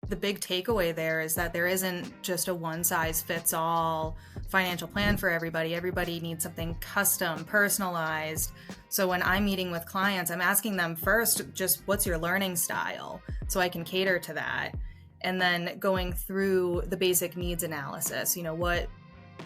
the big takeaway there is that there isn't just a one size fits all financial plan for everybody. Everybody needs something custom, personalized. So when I'm meeting with clients, I'm asking them first, just what's your learning style? So I can cater to that. And then going through the basic needs analysis,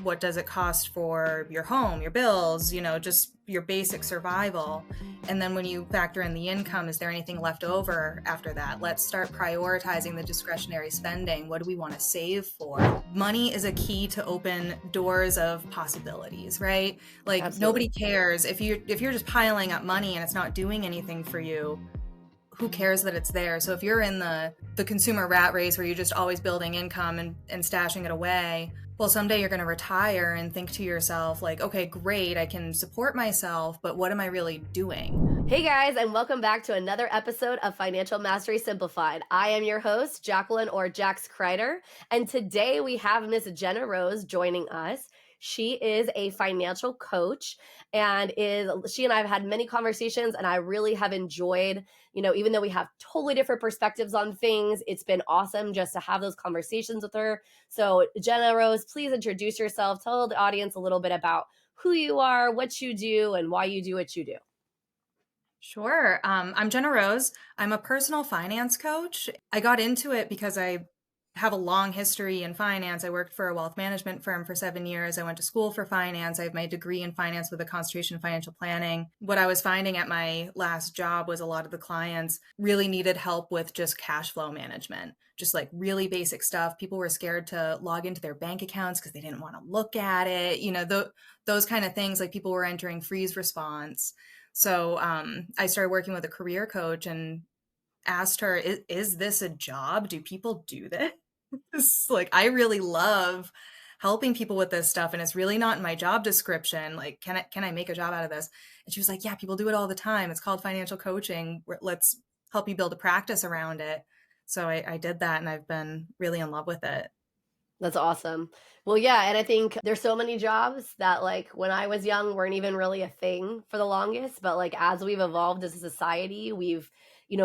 what does it cost for your home, your bills, just your basic survival. And then when you factor in the income, is there anything left over after that? Let's start prioritizing the discretionary spending. What do we want to save for? Money is a key to open doors of possibilities, right? Like Absolutely. Nobody cares if you're just piling up money and it's not doing anything for you. Who cares that it's there? So if you're in the consumer rat race where you're just always building income and stashing it away, well, someday you're going to retire and think to yourself like, okay, great, I can support myself, but what am I really doing? Hey guys, and welcome back to another episode of Financial Mastery Simplified. I am your host, Jacqueline or Jax Crider, and today we have Miss Jenna Rose joining us. She is a financial coach and she and I have had many conversations, and I really have enjoyed, even though we have totally different perspectives on things, it's been awesome just to have those conversations with her. So Jenna Rose, please introduce yourself. Tell the audience a little bit about who you are, what you do, and why you do what you do. Sure. I'm Jenna Rose. I'm a personal finance coach. I got into it because I have a long history in finance. I worked for a wealth management firm for 7 years. I went to school for finance. I have my degree in finance with a concentration in financial planning. What I was finding at my last job was a lot of the clients really needed help with just cash flow management, just like really basic stuff. People were scared to log into their bank accounts because they didn't want to look at it. Those kind of things, like people were entering freeze response. So I started working with a career coach and asked her, is this a job? Do people do this? Like, I really love helping people with this stuff, and it's really not in my job description. Like, can I make a job out of this? And she was like, yeah, people do it all the time. It's called financial coaching. Let's help you build a practice around it. So I did that, and I've been really in love with it. That's awesome. Well, yeah, and I think there's so many jobs that like when I was young weren't even really a thing for the longest, but like as we've evolved as a society, we've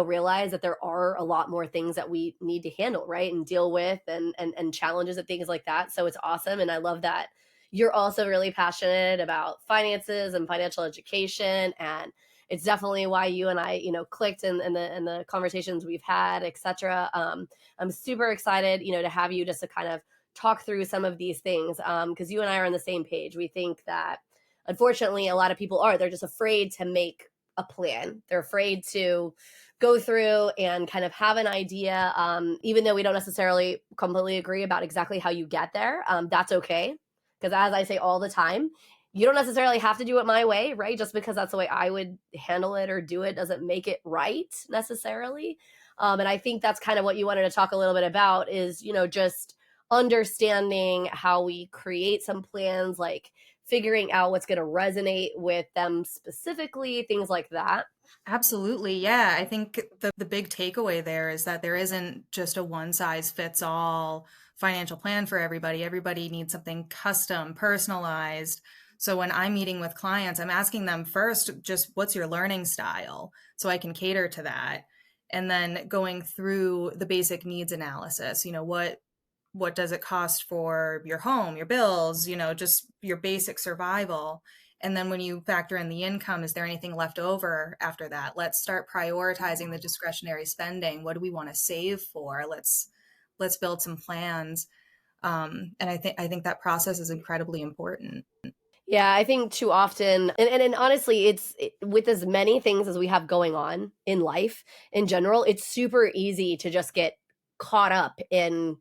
realized that there are a lot more things that we need to handle, right? And deal with and challenges and things like that. So it's awesome, and I love that you're also really passionate about finances and financial education, and it's definitely why you and I, clicked in the conversations we've had, etc. I'm super excited, to have you just to kind of talk through some of these things because you and I are on the same page. We think that unfortunately a lot of people they're just afraid to make a plan. They're afraid to go through and kind of have an idea, even though we don't necessarily completely agree about exactly how you get there. That's okay. Because as I say all the time, you don't necessarily have to do it my way, right? Just because that's the way I would handle it or do it doesn't make it right necessarily. And I think that's kind of what you wanted to talk a little bit about is, just understanding how we create some plans, like figuring out what's going to resonate with them specifically, things like that. Absolutely. Yeah. I think the big takeaway there is that there isn't just a one size fits all financial plan for everybody. Everybody needs something custom, personalized. So when I'm meeting with clients, I'm asking them first, just what's your learning style? So I can cater to that. And then going through the basic needs analysis, what does it cost for your home, your bills, just your basic survival. And then when you factor in the income, is there anything left over after that? Let's start prioritizing the discretionary spending. What do we want to save for? Let's build some plans. And I think that process is incredibly important. Yeah, I think too often, and honestly, with as many things as we have going on in life in general, it's super easy to just get caught up in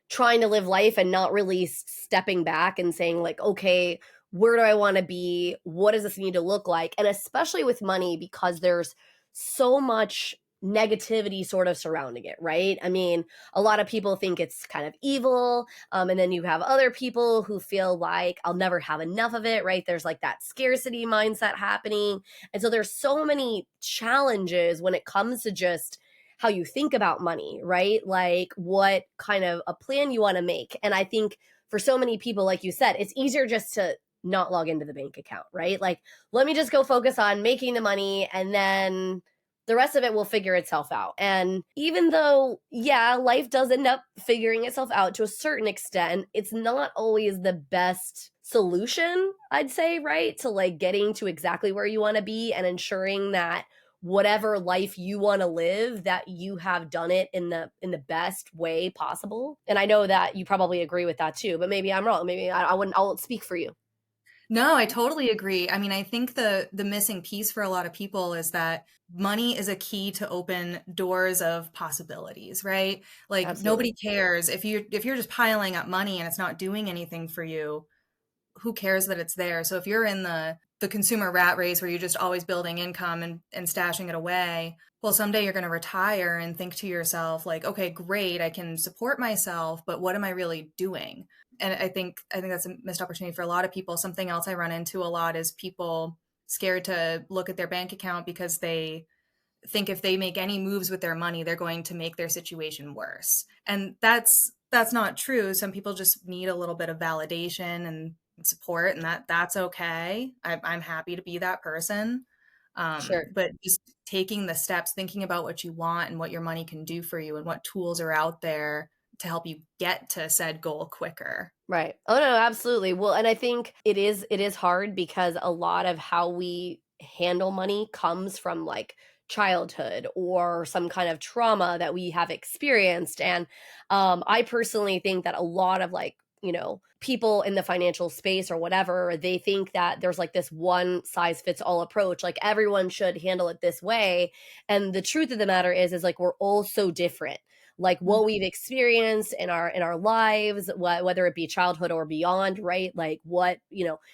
trying to live life and not really stepping back and saying like, okay, where do I want to be? What does this need to look like? And especially with money, because there's so much negativity sort of surrounding it, right? I mean, a lot of people think it's kind of evil. And then you have other people who feel like I'll never have enough of it, right? There's like that scarcity mindset happening. And so there's so many challenges when it comes to just how you think about money, right? Like what kind of a plan you want to make. And I think for so many people, like you said, it's easier just to not log into the bank account, right? Like, let me just go focus on making the money and then The rest of it will figure itself out. And even though, yeah, life does end up figuring itself out to a certain extent, it's not always the best solution, I'd say, right? To like getting to exactly where you want to be and ensuring that whatever life you want to live, that you have done it in the best way possible. And I know that you probably agree with that too, but maybe I'm wrong. Maybe I won't speak for you. No, I totally agree. I mean, I think the missing piece for a lot of people is that money is a key to open doors of possibilities, right? Like Absolutely. nobody cares if you're just piling up money and it's not doing anything for you, who cares that it's there? So if you're in the consumer rat race where you're just always building income and stashing it away, well, someday you're going to retire and think to yourself like, okay, great, I can support myself, but what am I really doing? And I think that's a missed opportunity for a lot of people. Something else I run into a lot is people scared to look at their bank account because they think if they make any moves with their money, they're going to make their situation worse. And that's not true. Some people just need a little bit of validation and support, and that's okay. I'm happy to be that person. Sure. But just taking the steps, thinking about what you want and what your money can do for you, and what tools are out there to help you get to said goal quicker. Right. Oh no, absolutely. Well, and I think it is hard because a lot of how we handle money comes from like childhood or some kind of trauma that we have experienced. And I personally think that a lot of like, people in the financial space or whatever, they think that there's like this one size fits all approach, like everyone should handle it this way. And the truth of the matter is like we're all so different, like what we've experienced in our lives, whether it be childhood or beyond, right? Like what,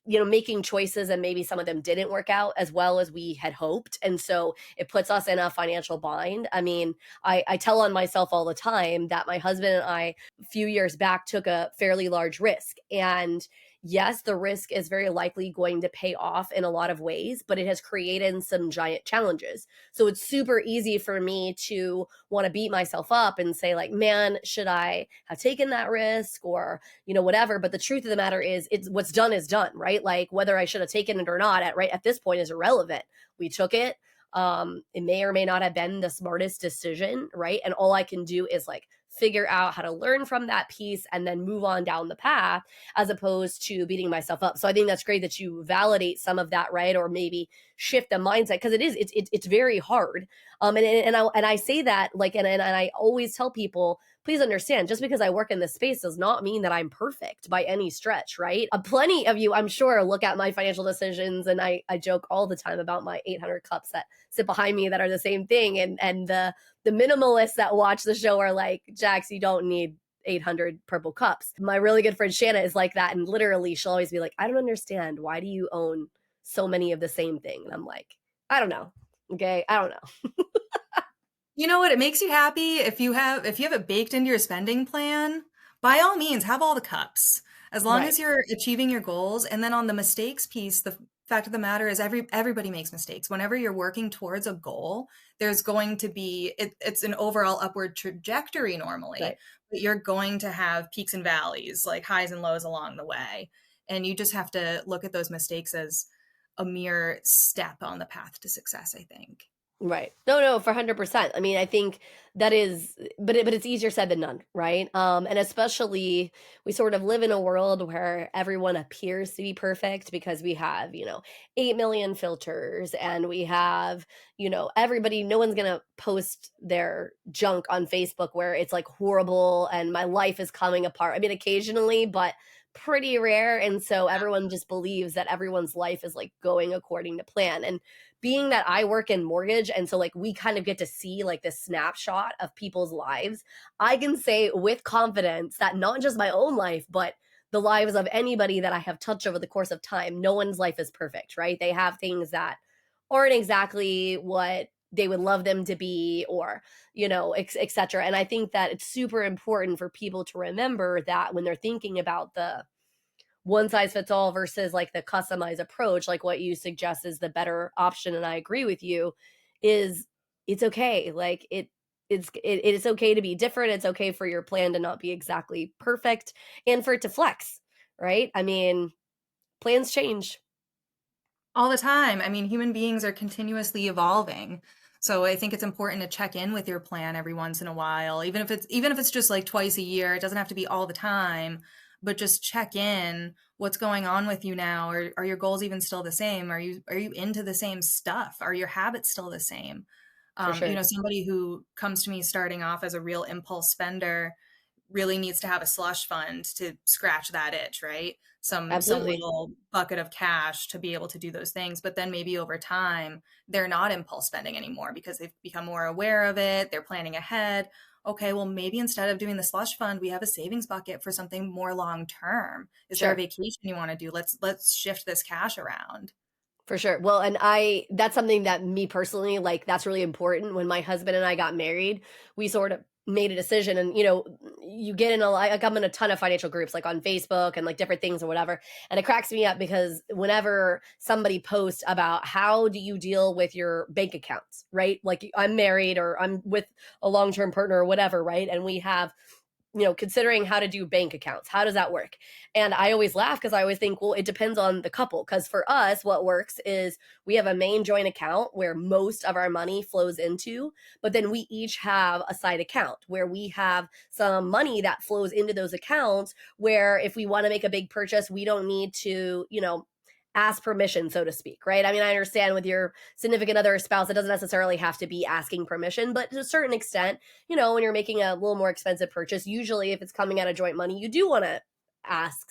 making choices and maybe some of them didn't work out as well as we had hoped. And so it puts us in a financial bind. I mean, I tell on myself all the time that my husband and I, a few years back, took a fairly large risk. And yes, the risk is very likely going to pay off in a lot of ways, but it has created some giant challenges. So it's super easy for me to want to beat myself up and say like, man, should I have taken that risk or, whatever. But the truth of the matter is what's done is done, right? Like whether I should have taken it or not at this point is irrelevant. We took it. It may or may not have been the smartest decision, right? And all I can do is like figure out how to learn from that piece and then move on down the path as opposed to beating myself up. So I think that's great that you validate some of that, right? Or maybe shift the mindset because it's very hard. And I say that like and I always tell people, please understand, just because I work in this space does not mean that I'm perfect by any stretch, right? Plenty of you, I'm sure, look at my financial decisions, and I joke all the time about my 800 cups that sit behind me that are the same thing, and the minimalists that watch the show are like, Jax, you don't need 800 purple cups. My really good friend Shanna is like that, and literally she'll always be like, I don't understand, why do you own so many of the same thing? And I'm like, I don't know. Okay, I don't know. You know what? It makes you happy if you have it baked into your spending plan, by all means, have all the cups. As long Right. as you're achieving your goals. And then on the mistakes piece, the fact of the matter is everybody makes mistakes. Whenever you're working towards a goal, there's going to be it's an overall upward trajectory normally, Right. but you're going to have peaks and valleys, like highs and lows along the way. And you just have to look at those mistakes as a mere step on the path to success, I think. Right. No, no, for 100%. I mean, I think that is, but it's easier said than done, right? And especially we sort of live in a world where everyone appears to be perfect because we have, 8 million filters and we have, everybody, no one's going to post their junk on Facebook where it's like horrible and my life is coming apart. I mean, occasionally, but pretty rare. And so everyone just believes that everyone's life is like going according to plan. And being that I work in mortgage and so like we kind of get to see like this snapshot of people's lives, I can say with confidence that not just my own life, but the lives of anybody that I have touched over the course of time, no one's life is perfect, right? They have things that aren't exactly what they would love them to be or et cetera. And I think that it's super important for people to remember that when they're thinking about the one size fits all versus like the customized approach, like what you suggest is the better option. And I agree with you, is it's okay. Like it's okay to be different. It's okay for your plan to not be exactly perfect and for it to flex, right? I mean, plans change. All the time. I mean, human beings are continuously evolving. So I think it's important to check in with your plan every once in a while, even if it's just like twice a year. It doesn't have to be all the time, but just check in. What's going on with you now? Or are your goals even still the same? Are you into the same stuff? Are your habits still the same? For sure. Somebody who comes to me starting off as a real impulse spender really needs to have a slush fund to scratch that itch, right? Some Absolutely. little bucket of cash to be able to do those things. But then maybe over time, they're not impulse spending anymore because they've become more aware of it. They're planning ahead. Okay, well, maybe instead of doing the slush fund, we have a savings bucket for something more long term. Is there a Sure. vacation you want to do? Let's shift this cash around. For sure. Well, and that's something that me personally, like, that's really important. When my husband and I got married, we sort of made a decision. And, you get in a lot, like, I'm in a ton of financial groups, like on Facebook and like different things or whatever. And it cracks me up because whenever somebody posts about how do you deal with your bank accounts, right? Like, I'm married or I'm with a long term partner or whatever, right? And we have, considering how to do bank accounts. How does that work? And I always laugh because I always think, well, it depends on the couple. Because for us, what works is we have a main joint account where most of our money flows into, but then we each have a side account where we have some money that flows into those accounts where if we want to make a big purchase, we don't need to, ask permission, so to speak, right? I mean, I understand with your significant other or spouse, it doesn't necessarily have to be asking permission, but to a certain extent, when you're making a little more expensive purchase, usually if it's coming out of joint money, you do want to ask,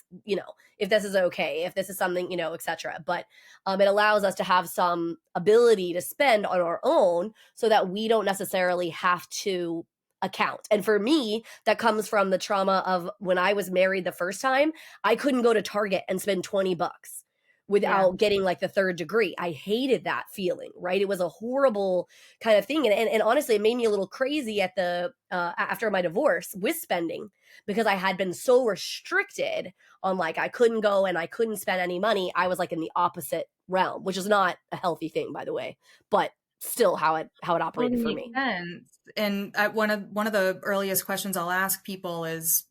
if this is okay, if this is something, etc. But it allows us to have some ability to spend on our own so that we don't necessarily have to account. And for me, that comes from the trauma of when I was married the first time, I couldn't go to Target and spend $20 Yeah. without getting like the third degree. I hated that feeling, right? It was a horrible kind of thing. And honestly, it made me a little crazy at the after my divorce with spending because I had been so restricted on, like, I couldn't go and I couldn't spend any money. I was like in the opposite realm, which is not a healthy thing, by the way, but still how it Totally operated for makes me. sense. And one of the earliest questions I'll ask people is,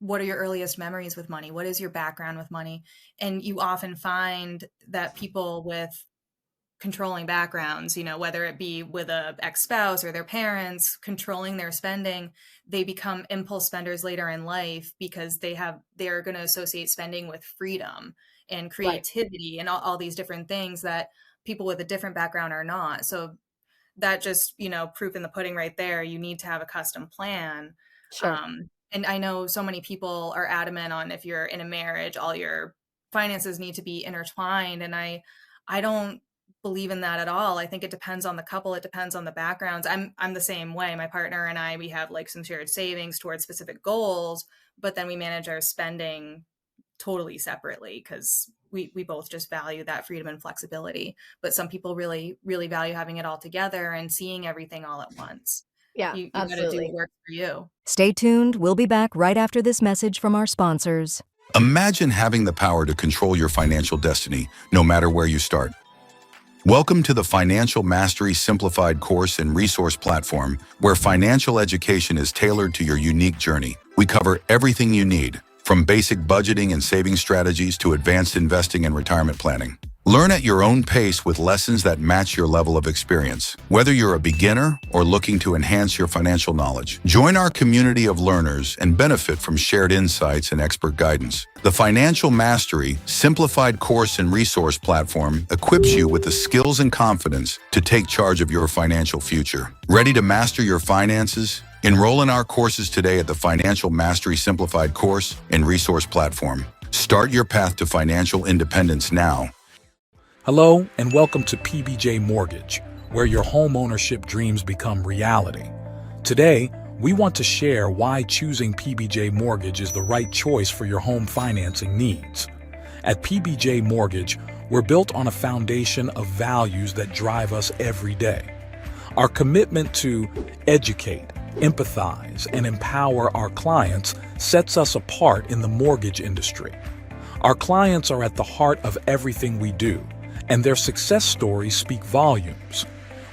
what are your earliest memories with money? What is your background with money? And you often find that people with controlling backgrounds, whether it be with a ex-spouse or their parents controlling their spending, they become impulse spenders later in life because they're going to associate spending with freedom and Right. creativity and all these different things that people with a different background are not. So that just, proof in the pudding right there. You need to have a custom plan. Sure. And I know so many people are adamant on, if you're in a marriage, all your finances need to be intertwined. And I don't believe in that at all. I think it depends on the couple. It depends on the backgrounds. I'm the same way. My partner and I, we have like some shared savings towards specific goals, but then we manage our spending totally separately because we both just value that freedom and flexibility. But some people really, really value having it all together and seeing everything all at once. Yeah, You got to do what absolutely. works for you. Stay tuned. We'll be back right after this message from our sponsors. Imagine having the power to control your financial destiny, no matter where you start. Welcome to the Financial Mastery Simplified course and resource platform, where financial education is tailored to your unique journey. We cover everything you need, from basic budgeting and saving strategies to advanced investing and retirement planning. Learn at your own pace with lessons that match your level of experience. Whether you're a beginner or looking to enhance your financial knowledge, join our community of learners and benefit from shared insights and expert guidance. The Financial Mastery Simplified course and resource platform equips you with the skills and confidence to take charge of your financial future. Ready to master your finances? Enroll in our courses today at the Financial Mastery Simplified course and resource platform. Start your path to financial independence now. Hello, and welcome to PBJ Mortgage, where your home ownership dreams become reality. Today, we want to share why choosing PBJ Mortgage is the right choice for your home financing needs. At PBJ Mortgage, we're built on a foundation of values that drive us every day. Our commitment to educate, empathize, and empower our clients sets us apart in the mortgage industry. Our clients are at the heart of everything we do, and their success stories speak volumes.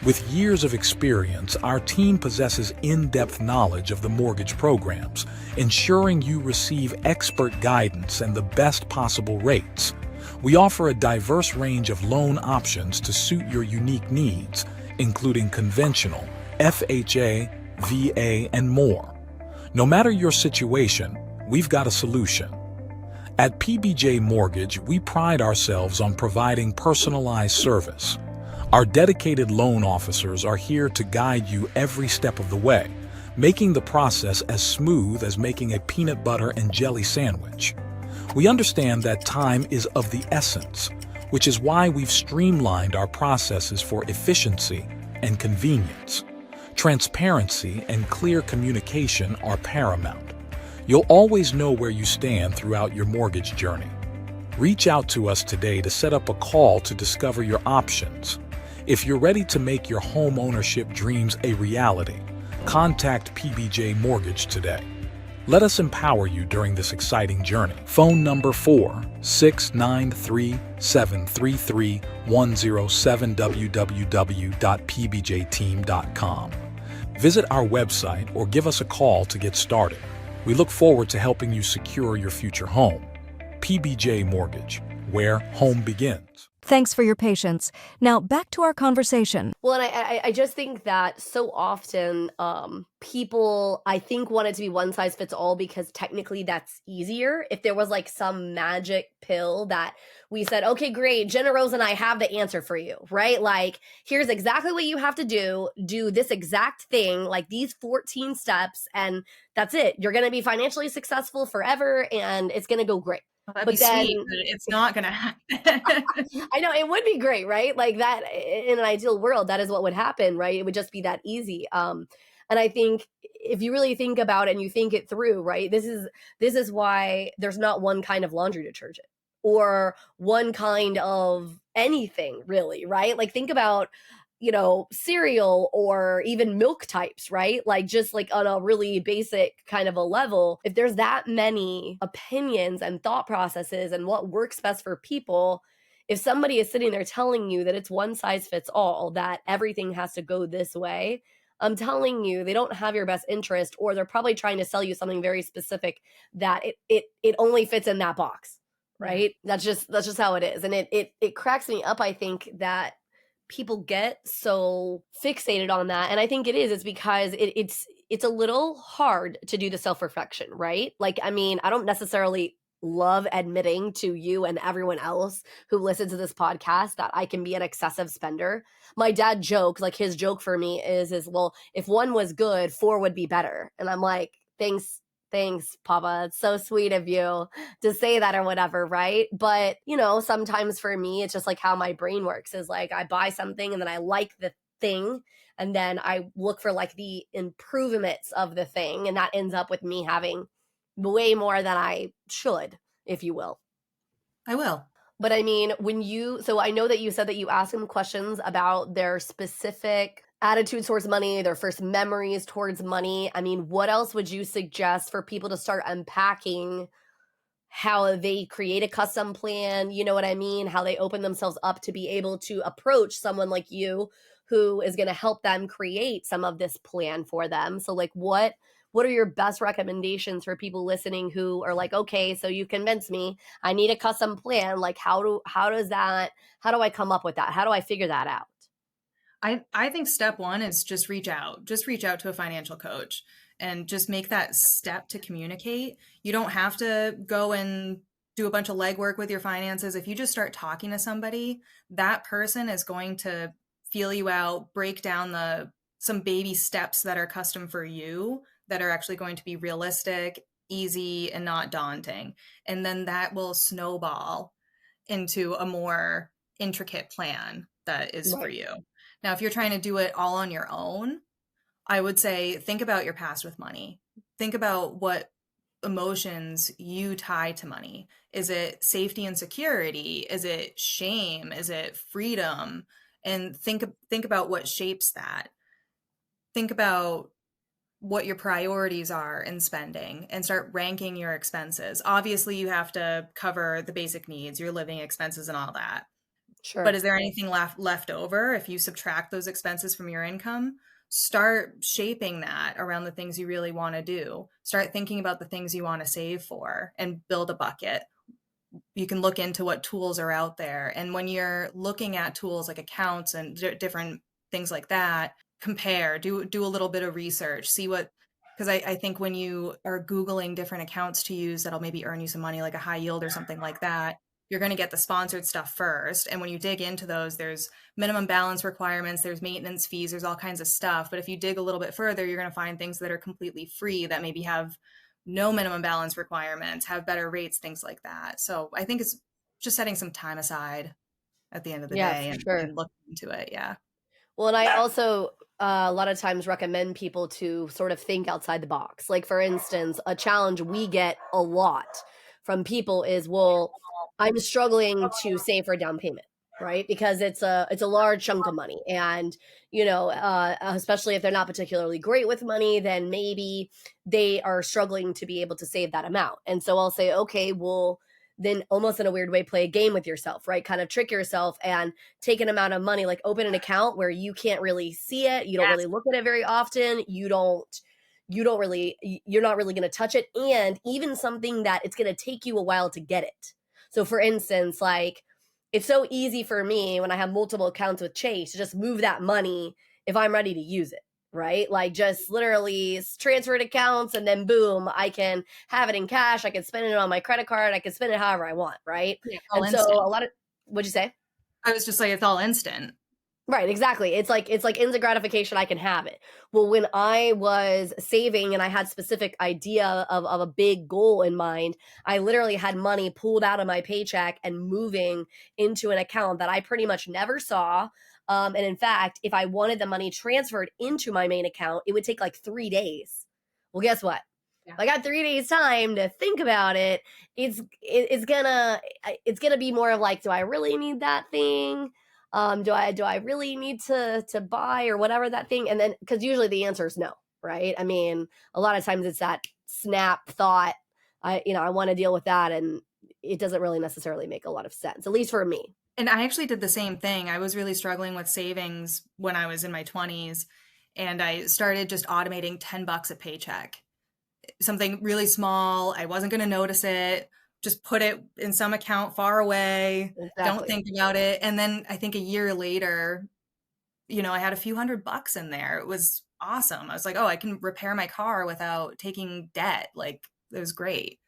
With years of experience, our team possesses in-depth knowledge of the mortgage programs, ensuring you receive expert guidance and the best possible rates. We offer a diverse range of loan options to suit your unique needs, including conventional, FHA, VA, and more. No matter your situation, we've got a solution. At PBJ Mortgage, we pride ourselves on providing personalized service. Our dedicated loan officers are here to guide you every step of the way, making the process as smooth as making a peanut butter and jelly sandwich. We understand that time is of the essence, which is why we've streamlined our processes for efficiency and convenience. Transparency and clear communication are paramount. You'll always know where you stand throughout your mortgage journey. Reach out to us today to set up a call to discover your options. If you're ready to make your home ownership dreams a reality, contact PBJ Mortgage today. Let us empower you during this exciting journey. Phone number 46937331007 www.pbjteam.com. Visit our website or give us a call to get started. We look forward to helping you secure your future home. PBJ Mortgage, where home begins. Thanks for your patience. Now back to our conversation. Well, and I just think that so often people, I think, want it to be one size fits all because technically that's easier. If there was like some magic pill that we said, okay, great, Jenna Rose and I have the answer for you, right? Like, here's exactly what you have to do this exact thing, like these 14 steps, and that's it. You're going to be financially successful forever and it's going to go great. Well, that'd But be then sweet, but it's not going to happen. I know it would be great, right? Like that in an ideal world, that is what would happen, right? It would just be that easy. And I think if you really think about it and you think it through, right? This is why there's not one kind of laundry detergent or one kind of anything really, right? Like think about, cereal or even milk types, right? Like just like on a really basic kind of a level, if there's that many opinions and thought processes and what works best for people, if somebody is sitting there telling you that it's one size fits all, that everything has to go this way, I'm telling you, they don't have your best interest, or they're probably trying to sell you something very specific that it only fits in that box, right? Yeah. That's just how it is. And it cracks me up, I think, that people get so fixated on that. And I think it's because it's a little hard to do the self-reflection, right? Like, I mean, I don't necessarily love admitting to you and everyone else who listens to this podcast that I can be an excessive spender. My dad jokes, like his joke for me is, well, if one was good, four would be better. And I'm like, Thanks, Papa. It's so sweet of you to say that or whatever, right? But, sometimes for me, it's just like how my brain works is like I buy something and then I like the thing and then I look for like the improvements of the thing. And that ends up with me having way more than I should, if you will. I will. But I mean, so I know that you said that you asked them questions about their specific attitude towards money, their first memories towards money. I mean, what else would you suggest for people to start unpacking how they create a custom plan? You know what I mean? How they open themselves up to be able to approach someone like you who is going to help them create some of this plan for them. So like what are your best recommendations for people listening who are like, okay, so you convinced me, I need a custom plan. Like how do I come up with that? How do I figure that out? I think step one is just reach out to a financial coach and just make that step to communicate. You don't have to go and do a bunch of legwork with your finances. If you just start talking to somebody, that person is going to feel you out, break down some baby steps that are custom for you, that are actually going to be realistic, easy, and not daunting. And then that will snowball into a more intricate plan that is for you. Now, if you're trying to do it all on your own, I would say think about your past with money. Think about what emotions you tie to money. Is it safety and security? Is it shame? Is it freedom? And think about what shapes that. Think about what your priorities are in spending and start ranking your expenses. Obviously, you have to cover the basic needs, your living expenses and all that. Sure. But is there anything left over if you subtract those expenses from your income? Start shaping that around the things you really want to do. Start thinking about the things you want to save for and build a bucket. You can look into what tools are out there. And when you're looking at tools like accounts and different things like that, compare, do a little bit of research, see what, because I think when you are Googling different accounts to use that'll maybe earn you some money, like a high yield or something like that, you're going to get the sponsored stuff first. And when you dig into those, there's minimum balance requirements, there's maintenance fees, there's all kinds of stuff. But if you dig a little bit further, you're going to find things that are completely free that maybe have no minimum balance requirements, have better rates, things like that. So I think it's just setting some time aside at the end of the Yeah, day for and, sure. and looking into it. Yeah. Well, and I also a lot of times recommend people to sort of think outside the box. Like, for instance, a challenge we get a lot from people is, well, I'm struggling to save for a down payment, right? Because it's a large chunk of money, and especially if they're not particularly great with money, then maybe they are struggling to be able to save that amount. And so I'll say, okay, well, then almost in a weird way, play a game with yourself, right? Kind of trick yourself and take an amount of money, like open an account where you can't really see it, you don't really look at it very often, you're not really going to touch it, and even something that it's going to take you a while to get it. So for instance, like, it's so easy for me when I have multiple accounts with Chase to just move that money if I'm ready to use it, right? Like, just literally transfer it accounts, and then boom, I can have it in cash, I can spend it on my credit card, I can spend it however I want, right? Yeah. All And so instant. a lot of, what'd you say? I was just like, it's all instant. Right, exactly. It's like instant gratification, I can have it. Well, when I was saving and I had specific idea of a big goal in mind, I literally had money pulled out of my paycheck and moving into an account that I pretty much never saw. And in fact, if I wanted the money transferred into my main account, it would take like 3 days. Well, guess what? Yeah. If I got 3 days time to think about it, it's gonna be more of like, do I really need that thing? Do I really need to buy or whatever that thing? And then, because usually the answer is no, right? I mean, a lot of times it's that snap thought, I want to deal with that, and it doesn't really necessarily make a lot of sense, at least for me. And I actually did the same thing. I was really struggling with savings when I was in my 20s, and I started just automating $10 a paycheck. Something really small. I wasn't going to notice it. Just put it in some account far away. Don't Exactly. think about it. And then I think a year later, I had a few $100 in there. It was awesome. I was like, oh, I can repair my car without taking debt. Like, it was great.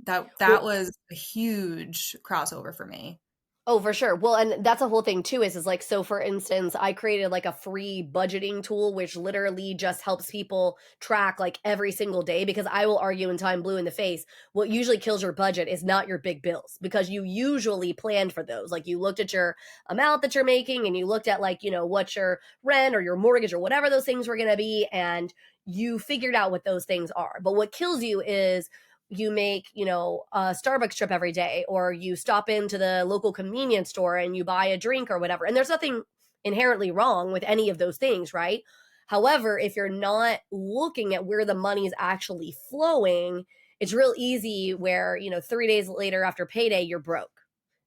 That Well, was a huge crossover for me. oh, for sure. Well, and that's a whole thing too, is like, so for instance, I created like a free budgeting tool, which literally just helps people track like every single day, because I will argue until I'm blue in the face, what usually kills your budget is not your big bills, because you usually planned for those. Like, you looked at your amount that you're making, and you looked at, like, what your rent or your mortgage or whatever those things were going to be, and you figured out what those things are. But what kills you is you make, a Starbucks trip every day, or you stop into the local convenience store and you buy a drink or whatever. And there's nothing inherently wrong with any of those things, right? However, if you're not looking at where the money is actually flowing, it's real easy where, 3 days later after payday, you're broke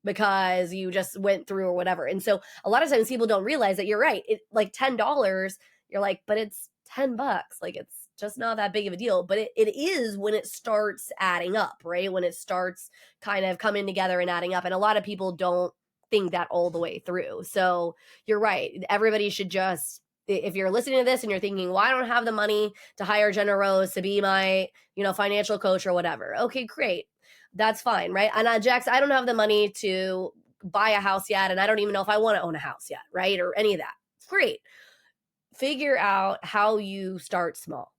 because you just went through or whatever. And so a lot of times people don't realize that you're right. It, like, $10, you're like, but it's $10. Like, it's just not that big of a deal. But it is when it starts adding up, right? When it starts kind of coming together and adding up. And a lot of people don't think that all the way through. So you're right. Everybody should just, if you're listening to this and you're thinking, well, I don't have the money to hire Jenna Rose to be my, financial coach or whatever. Okay, great. That's fine, right? And Jax, I don't have the money to buy a house yet, and I don't even know if I want to own a house yet, right? Or any of that. It's great. Figure out how you start small,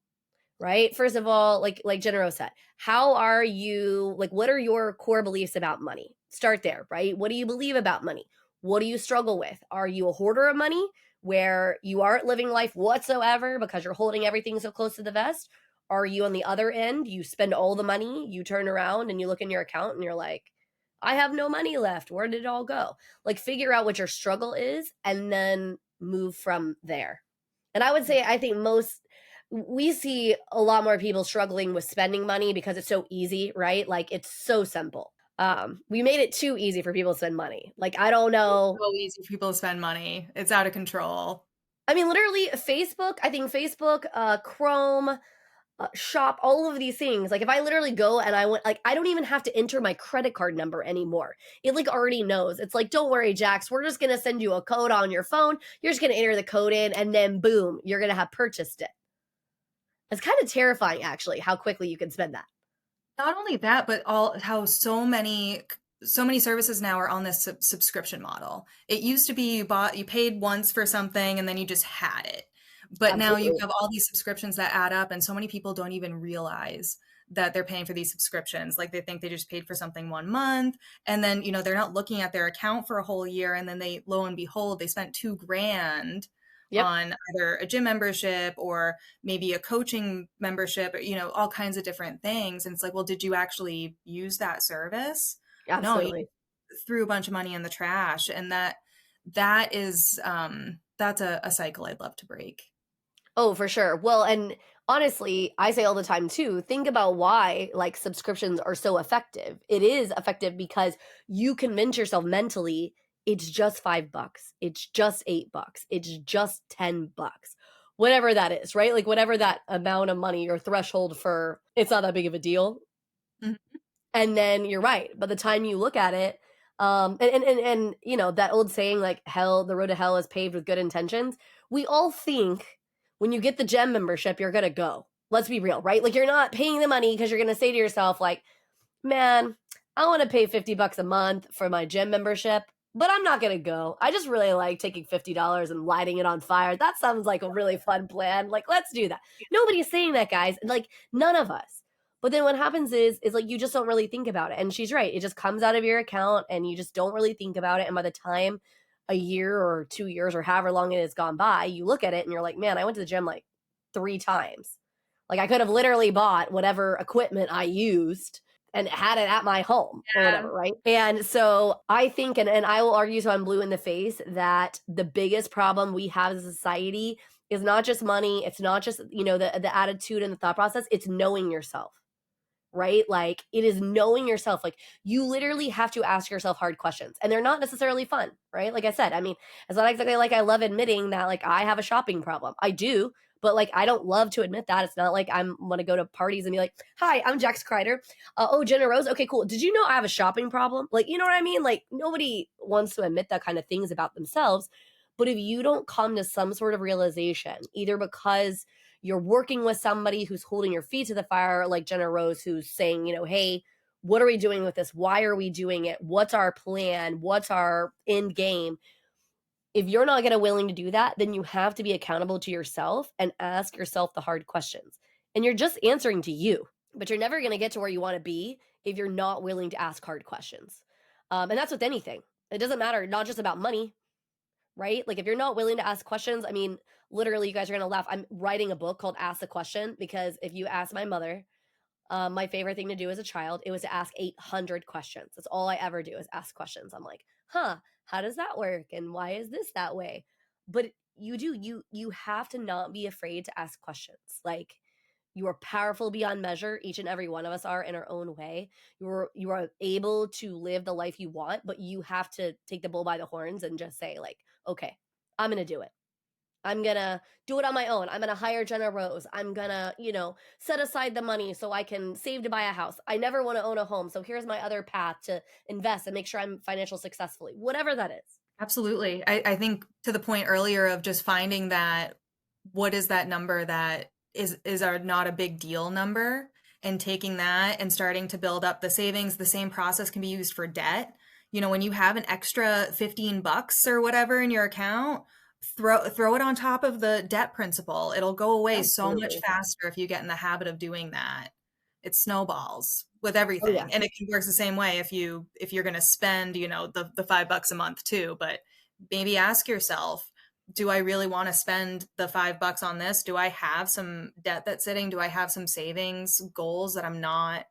right? First of all, like Jenna Rose said, how are you, like, what are your core beliefs about money? Start there, right? What do you believe about money? What do you struggle with? Are you a hoarder of money where you aren't living life whatsoever because you're holding everything so close to the vest? Are you on the other end? You spend all the money, you turn around and you look in your account and you're like, I have no money left. Where did it all go? Like, figure out what your struggle is and then move from there. And I would say, I think we see a lot more people struggling with spending money because it's so easy, right? Like, it's so simple. We made it too easy for people to spend money. Like, I don't know. So easy for people to spend money. It's out of control. I mean, literally Facebook, I think Facebook, Chrome, shop, all of these things. Like if I literally go and I want, like, I don't even have to enter my credit card number anymore. It like already knows. It's like, don't worry, Jax, we're just going to send you a code on your phone. You're just going to enter the code in and then boom, you're going to have purchased it. It's kind of terrifying actually how quickly you can spend that. Not only that, but how so many services now are on this subscription model. It used to be you paid once for something and then you just had it. But now you Absolutely. have all these subscriptions that add up, and so many people don't even realize that they're paying for these subscriptions. Like they think they just paid for something 1 month, and then they're not looking at their account for a whole year, and then they, lo and behold, they spent $2,000 Yep. on either a gym membership or maybe a coaching membership, or, all kinds of different things. And it's like, well, did you actually use that service? No, you Absolutely. threw a bunch of money in the trash, and that is that's a cycle I'd love to break. Oh, for sure. Well, and honestly, I say all the time too, think about why like subscriptions are so effective. It is effective because you convince yourself mentally it's just $5. It's just $8. It's just $10. Whatever that is, right? Like whatever that amount of money or threshold for, it's not that big of a deal. Mhm. And then you're right. By the time you look at it, and that old saying like hell, the road to hell is paved with good intentions. We all think when you get the gym membership, you're gonna go. Let's be real, right? Like you're not paying the money because you're gonna say to yourself, like, man, I want to pay $50 a month for my gym membership, but I'm not gonna go. I just really like taking $50 and lighting it on fire. That sounds like a really fun plan. Like, let's do that. Nobody's saying that, guys. Like, none of us. But then what happens is like you just don't really think about it. And she's right. It just comes out of your account and you just don't really think about it. And by the time a year or 2 years or however long it has gone by, you look at it and you're like, man, I went to the gym like 3 times. Like I could have literally bought whatever equipment I used and had it at my home or Yeah. whatever, right? And so I think, and I will argue till I'm blue in the face, that the biggest problem we have as a society is not just money. It's not just, the attitude and the thought process. It's knowing yourself, right? Like it is knowing yourself. Like you literally have to ask yourself hard questions and they're not necessarily fun, right? Like I said, I mean, it's not exactly like I love admitting that like I have a shopping problem. I do, but like I don't love to admit that. It's not like I'm going to go to parties and be like, hi, I'm Jax Crider. Oh, Jenna Rose. Okay, cool. Did you know I have a shopping problem? Like, you know what I mean? Like nobody wants to admit that kind of things about themselves. But if you don't come to some sort of realization, either because you're working with somebody who's holding your feet to the fire, like Jenna Rose, who's saying, hey, what are we doing with this? Why are we doing it? What's our plan? What's our end game? If you're not going to willing to do that, then you have to be accountable to yourself and ask yourself the hard questions. And you're just answering to you, but you're never going to get to where you want to be if you're not willing to ask hard questions. And that's with anything. It doesn't matter, not just about money, right? Like if you're not willing to ask questions, I mean, literally, you guys are going to laugh. I'm writing a book called Ask the Question because if you ask my mother, my favorite thing to do as a child, it was to ask 800 questions. That's all I ever do is ask questions. I'm like, how does that work? And why is this that way? But you have to not be afraid to ask questions. Like you are powerful beyond measure. Each and every one of us are in our own way. You are able to live the life you want, but you have to take the bull by the horns and just say like, okay, I'm going to do it. I'm going to do it on my own. I'm going to hire Jenna Rose. I'm going to, set aside the money so I can save to buy a house. I never want to own a home. So here's my other path to invest and make sure I'm financial successfully, whatever that is. Absolutely. I think to the point earlier of just finding that, what is that number that is our not a big deal number, and taking that and starting to build up the savings. The same process can be used for debt. When you have an extra $15 or whatever in your account, throw it on top of the debt principal. It'll go away so much Absolutely. faster if you get in the habit of doing that. It snowballs with Oh yeah. everything. And it works the same way if you're going to spend, the $5 a month too. But maybe ask yourself, do I really want to spend the $5 on this? Do I have some debt that's sitting? Do I have some savings goals that I'm not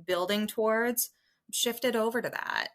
building towards? Shift it over to that.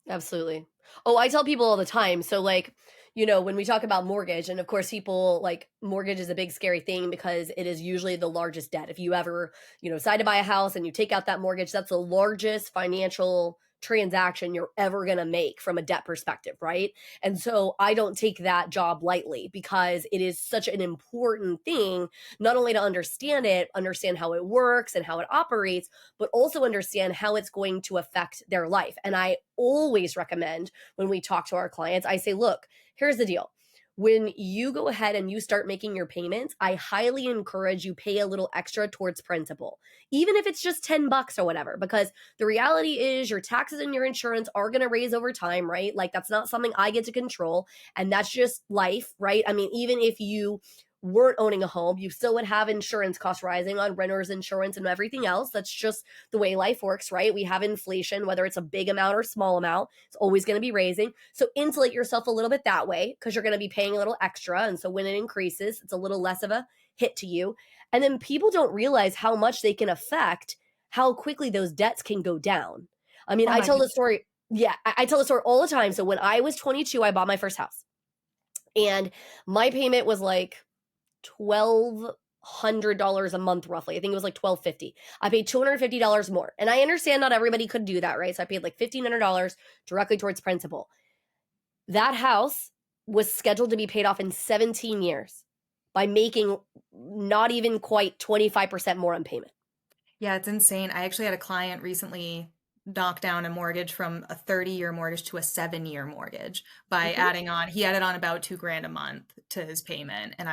Absolutely. Oh, I tell people all the time. So, like, when we talk about mortgage, and of course, people like mortgage is a big scary thing because it is usually the largest debt. If you ever, decide to buy a house and you take out that mortgage, that's the largest financial transaction you're ever going to make from a debt perspective, right? And so I don't take that job lightly because it is such an important thing, not only to understand it, understand how it works and how it operates, but also understand how it's going to affect their life. And I always recommend when we talk to our clients, I say, look, here's the deal. When you go ahead and you start making your payments, I highly encourage you pay a little extra towards principal, even if it's just $10 or whatever, because the reality is your taxes and your insurance are going to raise over time, right? Like that's not something I get to control. And that's just life, right? I mean, even if you weren't owning a home, you still would have insurance costs rising on renters insurance and everything else. That's just the way life works, right? We have inflation, whether it's a big amount or small amount, it's always going to be raising. So insulate yourself a little bit that way because you're going to be paying a little extra. And so when it increases, it's a little less of a hit to you. And then people don't realize how much they can affect how quickly those debts can go down. I mean, Oh I my tell God. the story. Yeah, I tell the story all the time. So when I was 22, I bought my first house and my payment was like $1,200 a month, roughly. I think it was like $1,250. I paid $250 more. And I understand not everybody could do that, right? So I paid like $1,500 directly towards principal. That house was scheduled to be paid off in 17 years by making not even quite 25% more on payment. Yeah, it's insane. I actually had a client recently knock down a mortgage from a 30-year mortgage to a 7-year mortgage by Mhm. adding on, he added on about 2 grand a month to his payment. And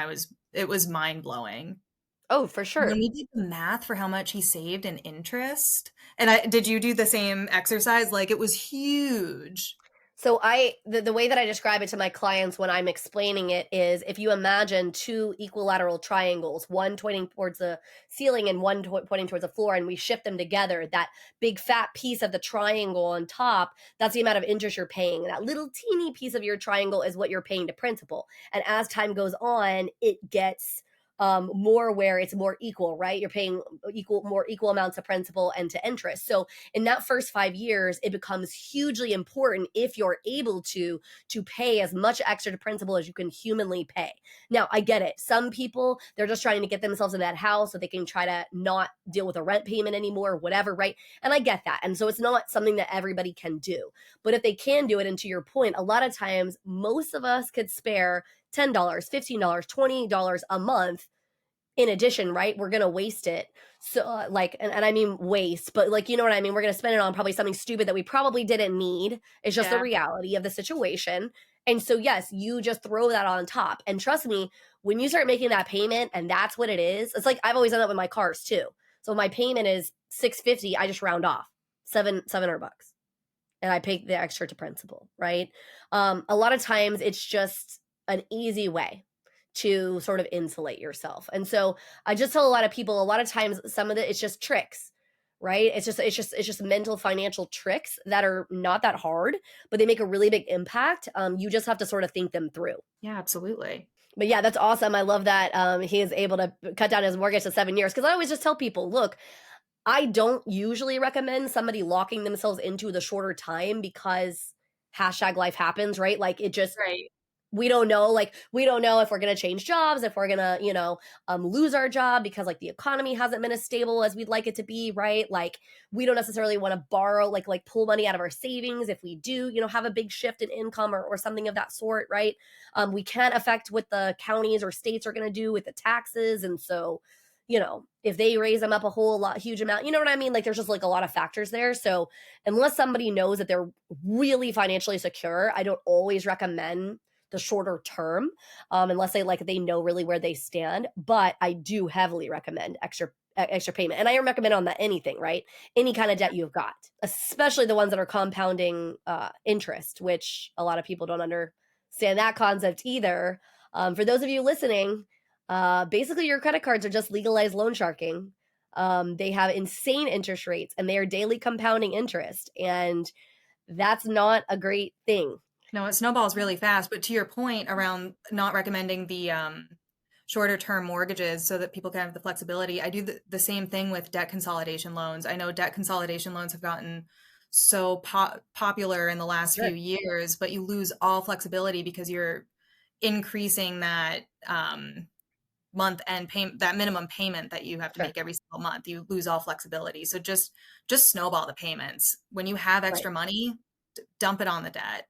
it was mind blowing. Oh, for When sure. we did the math for how much he saved in interest, and did you do the same exercise? Like it was huge. So the way that I describe it to my clients when I'm explaining it is if you imagine two equilateral triangles, one pointing towards the ceiling and one pointing towards the floor, and we shift them together, that big fat piece of the triangle on top, that's the amount of interest you're paying. And that little teeny piece of your triangle is what you're paying to principal. And as time goes on, it gets more where it's more equal, right? You're paying more equal amounts of principal and to interest. So in that first 5 years, it becomes hugely important if you're able to pay as much extra to principal as you can humanly pay. Now, I get it. Some people, they're just trying to get themselves in that house so they can try to not deal with a rent payment anymore, whatever, right? And I get that. And so it's not something that everybody can do. But if they can do it, and to your point, a lot of times most of us could spare $10, $15, $20 a month in addition, right? We're going to waste it. So like, and I mean waste, but like, you know what I mean? We're going to spend it on probably something stupid that we probably didn't need. It's just the Yeah. reality of the situation. And so, yes, you just throw that on top. And trust me, when you start making that payment and that's what it is, it's like I've always done that with my cars too. So my payment is $650. I just round off $700 and I pay the extra to principal, right? A lot of times it's just an easy way to sort of insulate yourself. And so I just tell a lot of people, a lot of times some of it it's just tricks, right? It's just mental financial tricks that are not that hard, but they make a really big impact. You just have to sort of think them through. Yeah, absolutely. But yeah, that's awesome. I love that he is able to cut down his mortgage to 7 years. Because I always just tell people, look, I don't usually recommend somebody locking themselves into the shorter time because hashtag life happens, right? Like it just Right. we don't know, like we don't know if we're going to change jobs, if we're going to lose our job because like the economy hasn't been as stable as we'd like it to be, right? Like we don't necessarily want to borrow, like pull money out of our savings if we do have a big shift in income or something of that sort, right? We can't affect what the counties or states are going to do with the taxes. And so if they raise them up a huge amount, you know what I mean? Like there's just like a lot of factors there. So unless somebody knows that they're really financially secure, I don't always recommend the shorter term, unless they know really where they stand. But I do heavily recommend extra payment, and I recommend on that anything, right? Any kind of debt you've got, especially the ones that are compounding interest, which a lot of people don't understand that concept either. For those of you listening, basically your credit cards are just legalized loan sharking. They have insane interest rates, and they are daily compounding interest, and that's not a great thing. No, it snowballs really fast. But to your point around not recommending the shorter term mortgages so that people can have the flexibility, I do the same thing with debt consolidation loans. I know debt consolidation loans have gotten so popular in the last Sure. few years, but you lose all flexibility because you're increasing that month end payment, that minimum payment that you have to Sure. make every single month. You lose all flexibility. So just snowball the payments. When you have Right. extra money, dump it on the debt.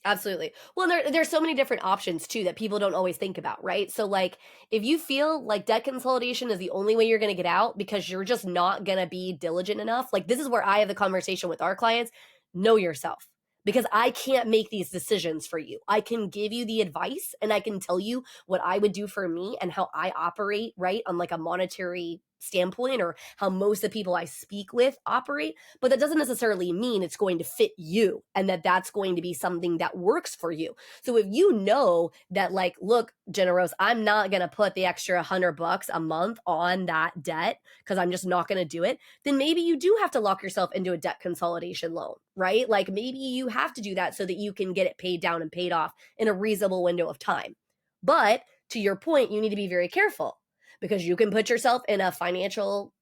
Absolutely. Well, there's so many different options too that people don't always think about, right? So like if you feel like debt consolidation is the only way you're going to get out because you're just not going to be diligent enough, like this is where I have the conversation with our clients, know yourself. Because I can't make these decisions for you. I can give you the advice and I can tell you what I would do for me and how I operate, right? On like a monetary standpoint or how most of the people I speak with operate, but that doesn't necessarily mean it's going to fit you and that that's going to be something that works for you. So if you know that like, look, Jenna Rose, I'm not going to put the extra $100 a month on that debt because I'm just not going to do it, then maybe you do have to lock yourself into a debt consolidation loan, right? Like maybe you have to do that so that you can get it paid down and paid off in a reasonable window of time. But to your point, you need to be very careful because you can put yourself in a financial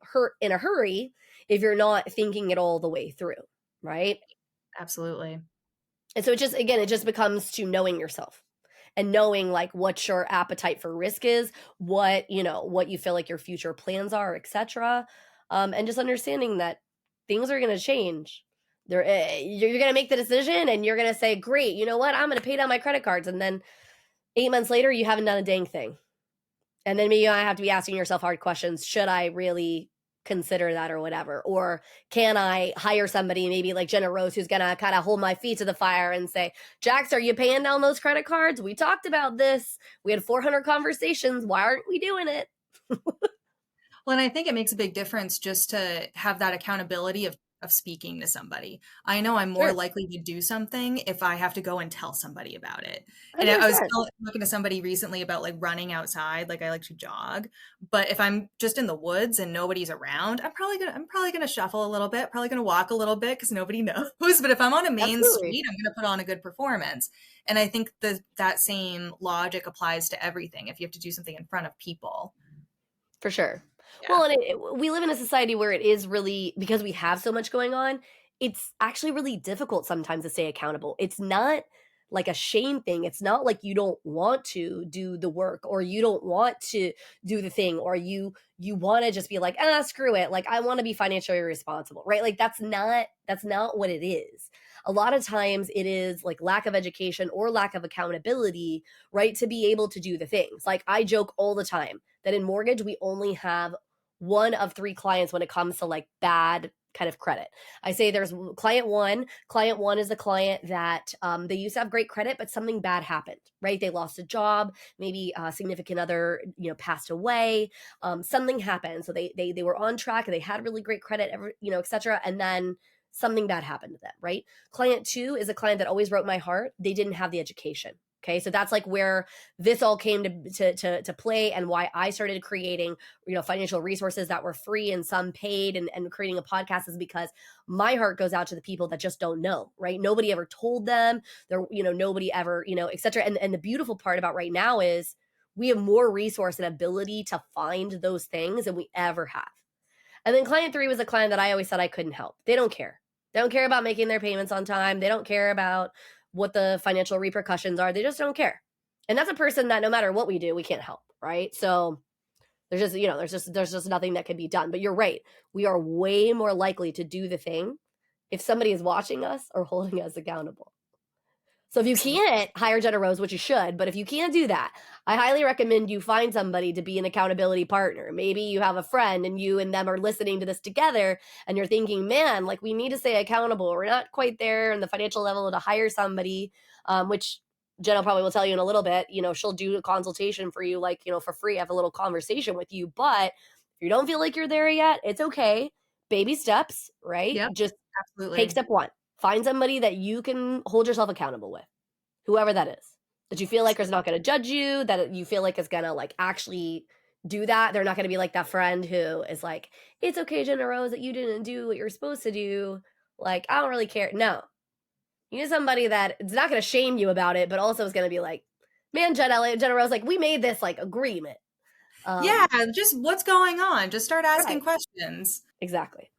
hurry if you're not thinking it all the way through, right? Absolutely. And so it just becomes to knowing yourself and knowing like what your appetite for risk is, what you feel like your future plans are, etc. And just understanding that things are going to change. You're going to make the decision and you're going to say, great, you know what, I'm going to pay down my credit cards, and then 8 months later you haven't done a dang thing. And then maybe you have to be asking yourself hard questions. Should I really consider that or whatever? Or can I hire somebody, maybe like Jenna Rose, who's going to kind of hold my feet to the fire and say, Jax, are you paying down those credit cards? We talked about this. We had 400 conversations. Why aren't we doing it? Well, and I think it makes a big difference just to have that accountability of speaking to somebody. I know I'm more Sure. likely to do something if I have to go and tell somebody about it. And I was 100%. talking to somebody recently about like running outside, like I like to jog, but if I'm just in the woods and nobody's around, I'm probably gonna shuffle a little bit, probably gonna walk a little bit because nobody knows. But if I'm on a main Absolutely. street, I'm gonna put on a good performance. And I think that same logic applies to everything. If you have to do something in front of people. For sure. Yeah. Well, and we live in a society where it is really, because we have so much going on, it's actually really difficult sometimes to stay accountable. It's not like a shame thing. It's not like you don't want to do the work or you don't want to do the thing or you want to just be like, screw it. Like I want to be financially responsible, right? Like that's not what it is. A lot of times it is like lack of education or lack of accountability, right? To be able to do the things. Like I joke all the time that in mortgage, we only have one of 3 clients when it comes to like bad kind of credit. I say there's client one. Client one is a client that they used to have great credit, but something bad happened, right? They lost a job, maybe a significant other, passed away. Something happened. So they were on track and they had really great credit, et cetera. And then something bad happened to them, right? Client two is a client that always broke my heart. They didn't have the education. Okay, so that's like where this all came to play and why I started creating, financial resources that were free and some paid and creating a podcast is because my heart goes out to the people that just don't know, right? Nobody ever told them, nobody ever, et cetera. And the beautiful part about right now is we have more resource and ability to find those things than we ever have. And then client three was a client that I always said I couldn't help. They don't care. They don't care about making their payments on time. They don't care about what the financial repercussions are. They just don't care. And that's a person that no matter what we do, we can't help, right? So there's just nothing that can be done. But you're right. We are way more likely to do the thing if somebody is watching us or holding us accountable. So if you can't hire Jenna Rose, which you should, but if you can't do that, I highly recommend you find somebody to be an accountability partner. Maybe you have a friend and you and them are listening to this together and you're thinking, man, like we need to stay accountable. We're not quite there in the financial level to hire somebody, which Jenna probably will tell you in a little bit. She'll do a consultation for you, like, for free, have a little conversation with you. But if you don't feel like you're there yet, it's okay. Baby steps, right? Yep, Just absolutely. take step one. Find somebody that you can hold yourself accountable with, whoever that is, that you feel like is not going to judge you, that you feel like is going to like actually do that. They're not going to be like that friend who is like, it's okay, Jenna Rose, that you didn't do what you're supposed to do. Like, I don't really care. No, you need somebody that it's not going to shame you about it, but also is going to be like, man, Jenna Rose, like we made this like agreement. Yeah, just what's going on? Just start asking Right. questions. Exactly.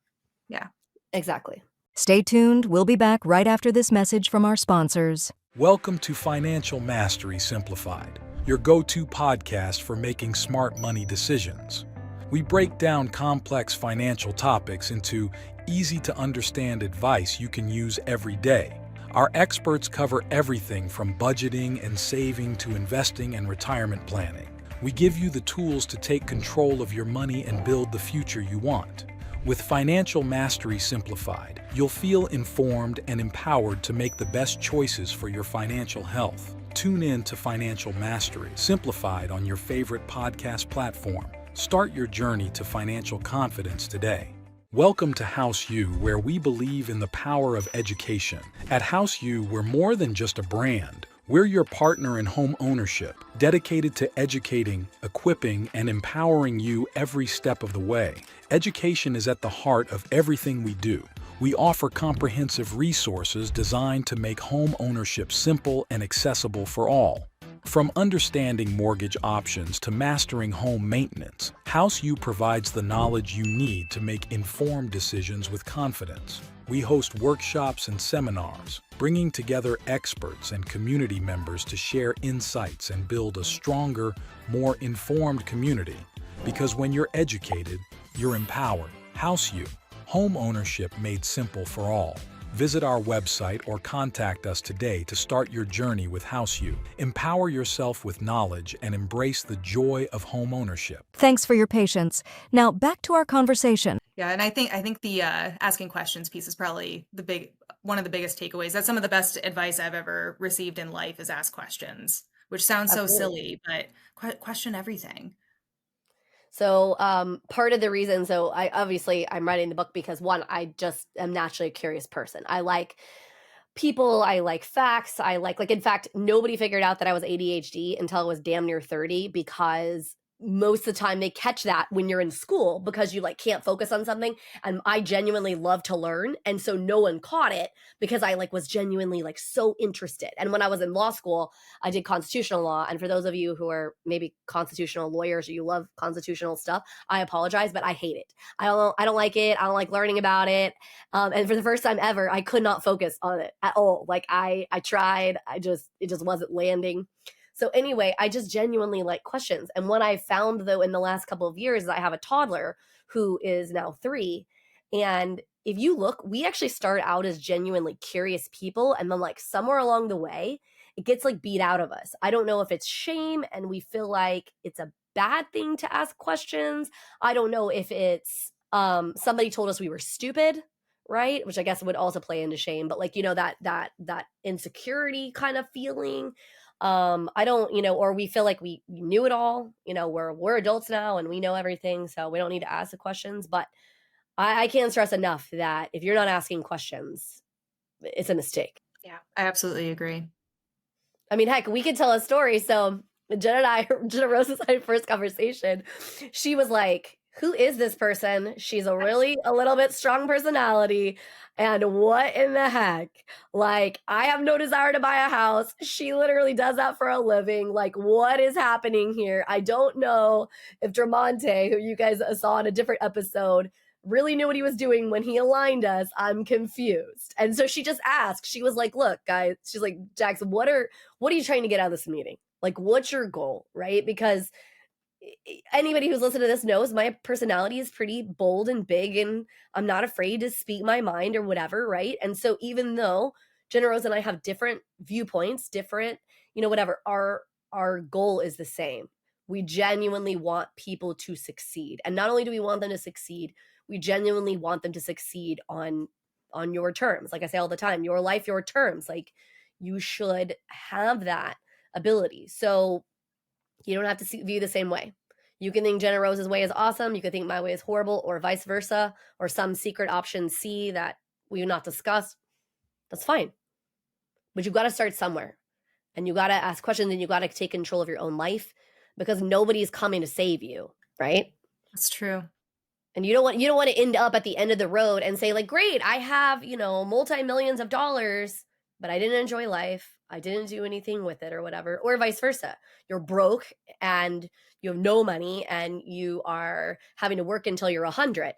Yeah. Exactly. Stay tuned. We'll be back right after this message from our sponsors. Welcome to Financial Mastery Simplified, your go-to podcast for making smart money decisions. We break down complex financial topics into easy-to-understand advice you can use every day. Our experts cover everything from budgeting and saving to investing and retirement planning. We give you the tools to take control of your money and build the future you want. With Financial Mastery Simplified, you'll feel informed and empowered to make the best choices for your financial health. Tune in to Financial Mastery Simplified on your favorite podcast platform. Start your journey to financial confidence today. Welcome to House U, where we believe in the power of education. At House U, we're more than just a brand. We're your partner in home ownership, dedicated to educating, equipping, and empowering you every step of the way. Education is at the heart of everything we do. We offer comprehensive resources designed to make home ownership simple and accessible for all. From understanding mortgage options to mastering home maintenance, House U provides the knowledge you need to make informed decisions with confidence. We host workshops and seminars, bringing together experts and community members to share insights and build a stronger, more informed community. Because when you're educated, you're empowered. House U, home ownership made simple for all. Visit our website or contact us today to start your journey with House U. Empower yourself with knowledge and embrace the joy of home ownership. Thanks for your patience. Now back to our conversation. Yeah, and I think the asking questions piece is probably one of the biggest takeaways. That's some of the best advice I've ever received in life is ask questions, which sounds so silly, but question everything. So part of the reason, I'm writing the book because one, I just am naturally a curious person. I like people, I like facts, in fact, nobody figured out that I was ADHD until I was damn near 30 because most of the time they catch that when you're in school because you can't focus on something. And I genuinely love to learn. And so no one caught it because I was genuinely so interested. And when I was in law school, I did constitutional law. And for those of you who are maybe constitutional lawyers or you love constitutional stuff, I apologize, but I hate it. I don't like it. I don't like learning about it. And for the first time ever, I could not focus on it at all. I tried, it just wasn't landing. So anyway, I just genuinely like questions. And what I found though in the last couple of years is I have a toddler who is now 3. And if you look, we actually start out as genuinely curious people. And then somewhere along the way, it gets beat out of us. I don't know if it's shame and we feel like it's a bad thing to ask questions. I don't know if it's somebody told us we were stupid, right? Which I guess would also play into shame. But that insecurity kind of feeling. I don't, or we feel like we knew it all, we're adults now and we know everything. So we don't need to ask the questions, but I can't stress enough that if you're not asking questions, it's a mistake. Yeah, I absolutely agree. I mean, heck, we could tell a story. So Jenna Rose's first conversation, she was like, who is this person? She's a little bit strong personality. And what in the heck? I have no desire to buy a house. She literally does that for a living. What is happening here? I don't know if Dramonte, who you guys saw in a different episode, really knew what he was doing when he aligned us. I'm confused. And so she just asked, she was like, look, guys, she's like, Jax, what are you trying to get out of this meeting? What's your goal? Right? Because anybody who's listened to this knows my personality is pretty bold and big, and I'm not afraid to speak my mind or whatever, right? And so even though Jenna Rose and I have different viewpoints, different, whatever, our goal is the same. We genuinely want people to succeed. And not only do we want them to succeed, we genuinely want them to succeed on your terms. Like I say all the time, your life, your terms. You should have that ability. So you don't have to view the same way. You can think Jenna Rose's way is awesome. You can think my way is horrible, or vice versa, or some secret option C that we will not discuss. That's fine. But you got to start somewhere. And you got to ask questions, and you got to take control of your own life, because nobody's coming to save you, right? That's true. And you don't want to end up at the end of the road and say great, I have, multi-millions of dollars, but I didn't enjoy life. I didn't do anything with it or whatever, or vice versa. You're broke and you have no money and you are having to work until you're 100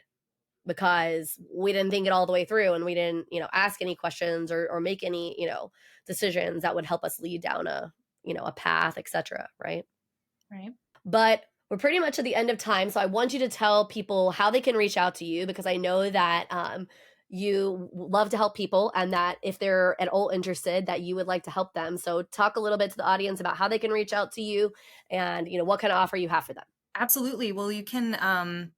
because we didn't think it all the way through and we didn't, ask any questions or make any, decisions that would help us lead down a a path, etc. Right. Right. But we're pretty much at the end of time. So I want you to tell people how they can reach out to you, because I know that you love to help people, and that if they're at all interested, that you would like to help them. So talk a little bit to the audience about how they can reach out to you, and what kind of offer you have for them. Absolutely. Well, you can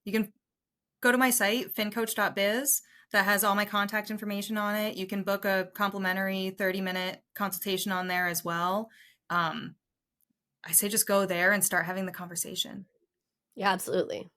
go to my site, fincoach.biz, that has all my contact information on it. You can book a complimentary 30-minute consultation on there as well. I say just go there and start having the conversation. Yeah, absolutely.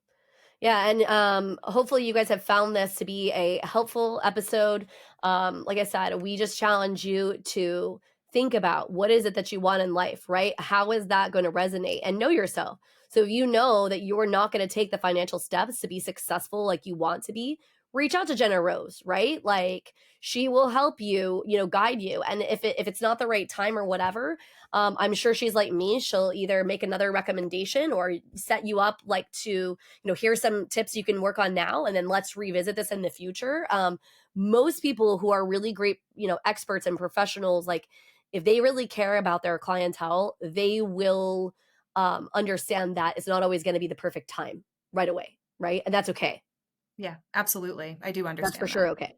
Yeah, and hopefully you guys have found this to be a helpful episode. Like I said, we just challenge you to think about what is it that you want in life, right? How is that going to resonate? And know yourself. So if you know that you're not going to take the financial steps to be successful like you want to be, reach out to Jenna Rose, right? Like, she will help you, guide you. And if it's not the right time or whatever, I'm sure she's like me. She'll either make another recommendation or set you up like to, here's some tips you can work on now, and then let's revisit this in the future. Most people who are really great, experts and professionals, like, if they really care about their clientele, they will understand that it's not always going to be the perfect time right away, right? And that's okay. Yeah, absolutely. I do That's for understand sure that. okay.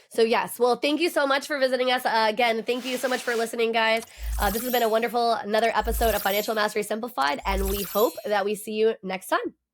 So yes, well, thank you so much for visiting us. Again, thank you so much for listening, guys. This has been a wonderful another episode of Financial Mastery Simplified, and we hope that we see you next time.